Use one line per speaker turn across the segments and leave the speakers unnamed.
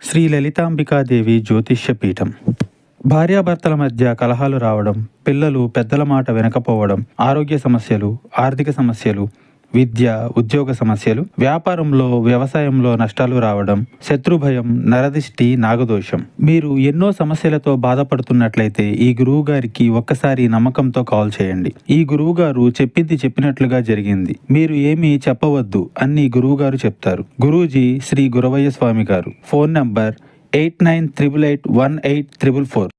శ్రీ లలితాంబికాదేవి జ్యోతిష్య పీఠం. భార్యాభర్తల మధ్య కలహాలు రావడం, పిల్లలు పెద్దల మాట వినకపోవడం, ఆరోగ్య సమస్యలు, ఆర్థిక సమస్యలు, విద్య, ఉద్యోగ సమస్యలు, వ్యాపారంలో, వ్యవసాయంలో నష్టాలు రావడం, శత్రుభయం, నరదిష్టి, నాగదోషం. మీరు ఎన్నో సమస్యలతో బాధపడుతున్నట్లయితే ఈ గురువు గారికి ఒక్కసారి నమ్మకంతో కాల్ చేయండి. ఈ గురువు గారు చెప్పింది చెప్పినట్లుగా జరిగింది. మీరు ఏమీ చెప్పవద్దు అన్ని గురువు గారు చెప్తారు. గురూజీ శ్రీ గురవయ్య స్వామి గారు. Phone number 89881844.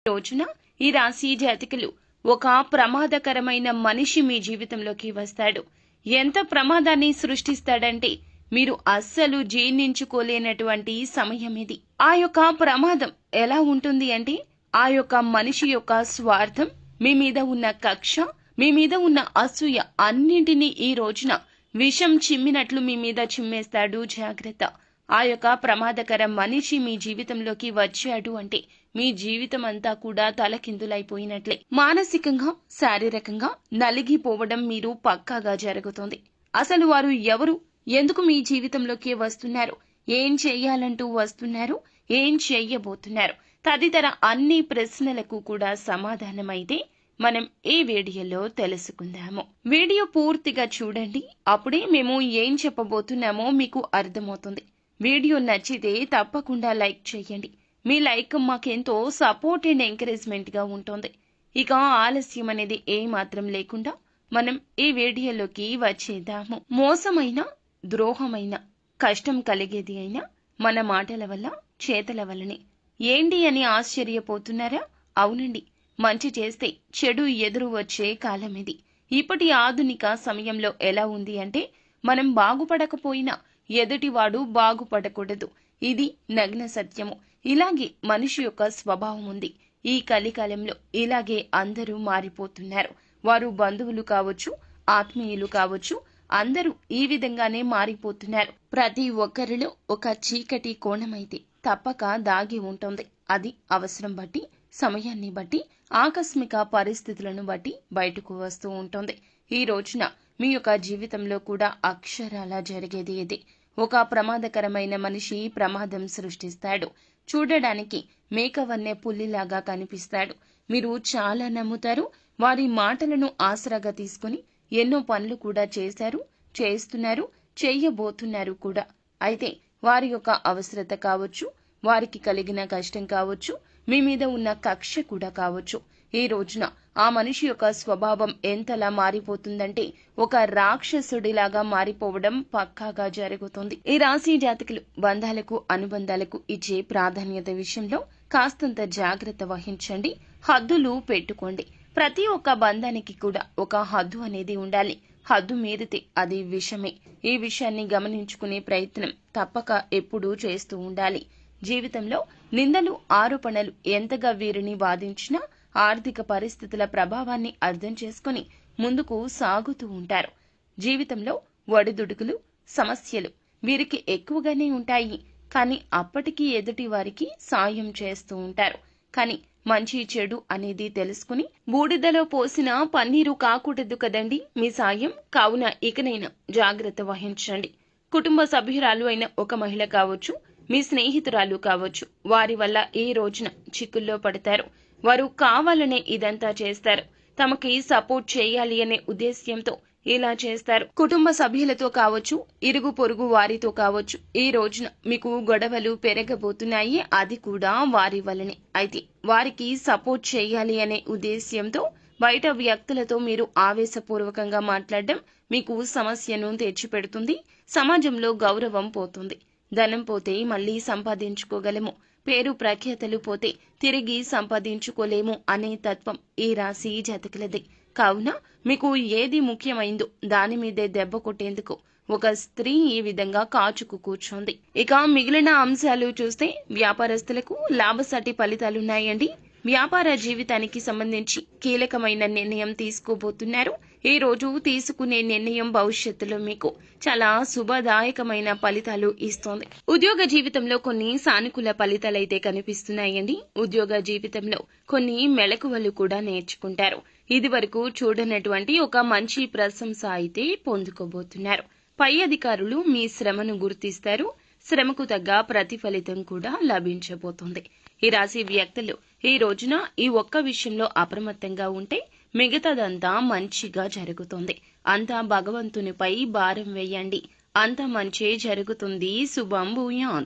రోజున ఈ రాశి జాతకులు ఒక ప్రమాదకరమైన మనిషి మీ జీవితంలోకి వస్తాడు. ఎంత ప్రమాదాన్ని సృష్టిస్తాడంటే మీరు అస్సలు జీర్ణించుకోలేనటువంటి సమయం ఇది. ఆ యొక్క ప్రమాదం ఎలా ఉంటుంది అంటే ఆ యొక్క మనిషి యొక్క స్వార్థం, మీ మీద ఉన్న కక్ష, మీ మీద ఉన్న అసూయ అన్నింటినీ ఈ రోజున విషం చిమ్మినట్లు మీ మీద చిమ్మేస్తాడు. జాగ్రత్త. ఆ యొక్క ప్రమాదకర మనిషి మీ జీవితంలోకి వచ్చాడు అంటే మీ జీవితం అంతా కూడా తలకిందులైపోయినట్లే. మానసికంగా, శారీరకంగా నలిగిపోవడం మీరు పక్కాగా జరుగుతుంది. అసలు వారు ఎవరు, ఎందుకు మీ జీవితంలోకి వస్తున్నారు, ఏం చెయ్యాలంటూ వస్తున్నారు, ఏం చెయ్యబోతున్నారు తదితర అన్ని ప్రశ్నలకు కూడా సమాధానమైతే మనం ఈ వీడియోలో తెలుసుకుందాము. వీడియో పూర్తిగా చూడండి, అప్పుడే మేము ఏం చెప్పబోతున్నామో మీకు అర్థమవుతుంది. వీడియో నచ్చితే తప్పకుండా లైక్ చేయండి. మీ లైక్ మాకెంతో సపోర్ట్ అండ్ ఎంకరేజ్మెంట్ గా ఉంటుంది. ఇక ఆలస్యం అనేది ఏ మాత్రం లేకుండా మనం ఈ వీడియోలోకి వచ్చేద్దాము. మోసమైన, ద్రోహమైన, కష్టం కలిగేది అయినా మన మాటల వల్ల, చేతల వల్లనే. ఏంటి అని ఆశ్చర్యపోతున్నారా? అవునండి, మంచి చేస్తే చెడు ఎదురు వచ్చే కాలం ఇది. ఇప్పటి ఆధునిక సమయంలో ఎలా ఉంది అంటే మనం బాగుపడకపోయినా ఎదుటివాడు బాగుపడకూడదు. ఇది నగ్న సత్యము. ఇలాగే మనిషి యొక్క స్వభావం ఉంది. ఈ కలికాలంలో ఇలాగే అందరూ మారిపోతున్నారు. వారు బంధువులు కావచ్చు, ఆత్మీయులు కావచ్చు, అందరూ ఈ విధంగానే మారిపోతున్నారు. ప్రతి ఒక్కరిలో ఒక చీకటి కోణమైతే తప్పక దాగి ఉంటుంది. అది అవసరం బట్టి, సమయాన్ని బట్టి, ఆకస్మిక పరిస్థితులను బట్టి బయటకు వస్తూ ఉంటుంది. ఈ రోజున మీ యొక్క జీవితంలో కూడా అక్షరాల జరిగేది ఇది. ఒక ప్రమాదకరమైన మనిషి ప్రమాదం సృష్టిస్తాడు. చూడడానికి మేకవన్నె పుల్లిలాగా కనిపిస్తాడు. మీరు చాలా నమ్ముతారు. వారి మాటలను ఆసరాగా తీసుకుని ఎన్నో పనులు కూడా చేశారు, చేస్తున్నారు, చెయ్యబోతున్నారు కూడా. అయితే వారి యొక్క అవసరత కావచ్చు, వారికి కలిగిన కష్టం కావచ్చు, మీ మీద ఉన్న కక్ష కూడా కావచ్చు. ఈ రోజున ఆ మనిషి యొక్క స్వభావం ఎంతలా మారిపోతుందంటే ఒక రాక్షసుడిలాగా మారిపోవడం పక్కాగా జరుగుతుంది. ఈ రాశి జాతకులు బంధాలకు, అనుబంధాలకు ఇచ్చే ప్రాధాన్యత విషయంలో కాస్తంత జాగ్రత్త వహించండి. హద్దులు పెట్టుకోండి. ప్రతి ఒక్క బంధానికి కూడా ఒక హద్దు అనేది ఉండాలి. హద్దు మీరితే అది విషమే. ఈ విషయాన్ని గమనించుకునే ప్రయత్నం తప్పక ఎప్పుడూ చేస్తూ ఉండాలి. జీవితంలో నిందలు, ఆరోపణలు ఎంతగా వీరిని బాధించినా ఆర్థిక పరిస్థితుల ప్రభావాన్ని అర్థం చేసుకుని ముందుకు సాగుతూ ఉంటారు. జీవితంలో ఒడిదుడుకులు, సమస్యలు వీరికి ఎక్కువగానే ఉంటాయి. కానీ అప్పటికీ ఎదుటి వారికి సాయం చేస్తూ ఉంటారు. కానీ మంచి చెడు అనేది తెలుసుకుని బూడిదలో పోసిన పన్నీరు కాకూడదు కదండి మీ సాయం. కావున ఇకనైనా జాగ్రత్త వహించండి. కుటుంబ సభ్యురాలు అయిన ఒక మహిళ కావచ్చు, మీ స్నేహితురాలు కావచ్చు, వారి వల్ల ఈ రోజున చిక్కుల్లో పడతారు. వారు కావాలనే ఇదంతా చేస్తారు. తమకి సపోర్ట్ చేయాలి అనే ఉద్దేశ్యంతో ఇలా చేస్తారు. కుటుంబ సభ్యులతో కావచ్చు, ఇరుగు పొరుగు వారితో కావచ్చు, ఈ రోజున మీకు గొడవలు పెరగబోతున్నాయి. అది కూడా వారి వల్లనే. అయితే వారికి సపోర్ట్ చేయాలి అనే ఉద్దేశ్యంతో బయట వ్యక్తులతో మీరు ఆవేశపూర్వకంగా మాట్లాడడం మీకు సమస్యను తెచ్చిపెడుతుంది. సమాజంలో గౌరవం పోతుంది. ధనం పోతే మళ్లీ సంపాదించుకోగలము, పేరు ప్రఖ్యాతలు పోతే తిరిగి సంపాదించుకోలేము అనే తత్వం ఈ రాశి జాతకులది. కావున మీకు ఏది ముఖ్యమైందో దాని మీదే దెబ్బ కొట్టేందుకు ఒక స్త్రీ ఈ విధంగా కాచుకు కూర్చోంది. ఇక మిగిలిన అంశాలు చూస్తే వ్యాపారస్తులకు లాభసాటి ఫలితాలున్నాయండి. వ్యాపార జీవితానికి సంబంధించి కీలకమైన నిర్ణయం తీసుకోబోతున్నారు. ఈ రోజు తీసుకునే నిర్ణయం భవిష్యత్తులో మీకు చాలా శుభదాయకమైన ఫలితాలు ఇస్తోంది. ఉద్యోగ జీవితంలో కొన్ని సానుకూల ఫలితాలైతే కనిపిస్తున్నాయండి. ఉద్యోగ జీవితంలో కొన్ని మెళకువలు కూడా నేర్చుకుంటారు. ఇది వరకు చూడనటువంటి ఒక మంచి ప్రశంస అయితే పొందుకోబోతున్నారు. పై అధికారులు మీ శ్రమను గుర్తిస్తారు. శ్రమకు తగ్గ ప్రతిఫలితం కూడా లభించబోతుంది. ఈ రాశి వ్యక్తులు ఈ రోజున ఈ ఒక్క విషయంలో అప్రమత్తంగా ఉంటే మిగతాదంతా మంచిగా జరుగుతుంది. అంతా భగవంతునిపై భారం వేయండి. అంతా మంచే జరుగుతుంది. శుభం భూయాత్.